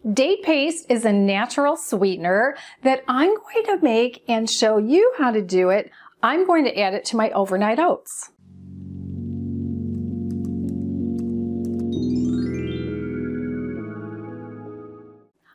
Date paste is a natural sweetener that I'm going to make and show you how to do it. I'm going to add it to my overnight oats.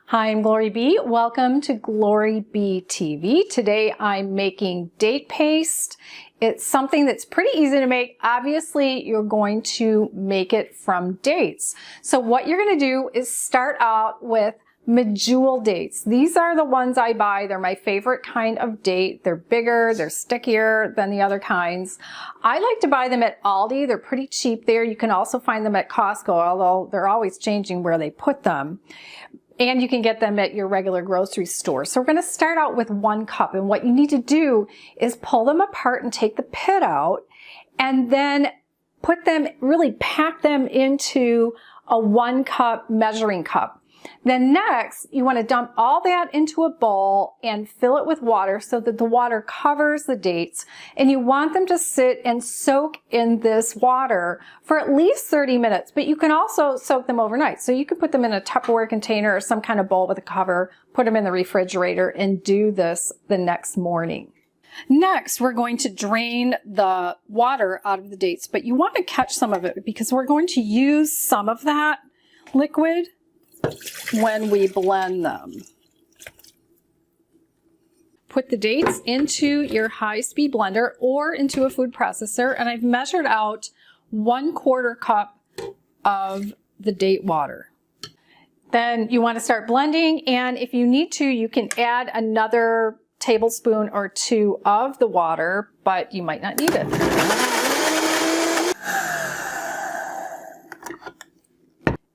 Hi, I'm GloryB. Welcome to GloryB-TV. Today I'm making date paste. It's something that's pretty easy to make. Obviously, you're going to make it from dates. So what you're going to do is start out with medjool dates. These are the ones I buy. They're my favorite kind of date. They're bigger, they're stickier than the other kinds. I like to buy them at Aldi. They're pretty cheap there. You can also find them at Costco, although they're always changing where they put them. And you can get them at your regular grocery store. So we're going to start out with 1 cup. And what you need to do is pull them apart and take the pit out. And then put them, really pack them into a 1 cup measuring cup. Then next, you want to dump all that into a bowl and fill it with water so that the water covers the dates. And you want them to sit and soak in this water for at least 30 minutes, but you can also soak them overnight. So you can put them in a Tupperware container or some kind of bowl with a cover, put them in the refrigerator, and do this the next morning. Next, we're going to drain the water out of the dates, but you want to catch some of it because we're going to use some of that liquid when we blend them. Put the dates into your high-speed blender or into a food processor, and I've measured out 1/4 cup of the date water. Then you want to start blending, and if you need to, you can add another tablespoon or 2 of the water, but you might not need it.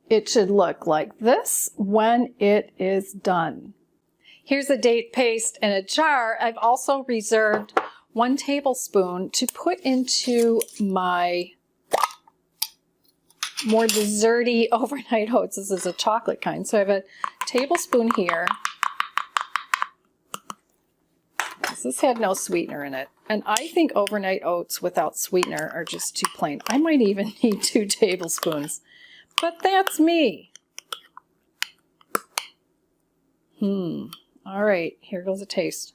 It should look like this when it is done. Here's the date paste in a jar. I've also reserved 1 tablespoon to put into my more desserty overnight oats. This is a chocolate kind. So I have a tablespoon here. This had no sweetener in it. And I think overnight oats without sweetener are just too plain. I might even need 2 tablespoons. But that's me. All right, here goes a taste.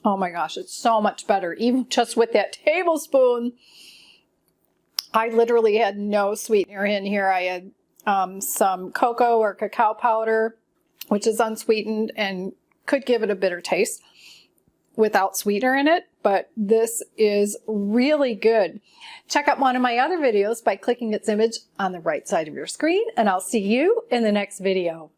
Oh my gosh, it's so much better. Even just with that tablespoon, I literally had no sweetener in here. I had some cocoa or cacao powder, which is unsweetened and could give it a bitter taste without sweetener in it, but this is really good. Check out one of my other videos by clicking its image on the right side of your screen, and I'll see you in the next video.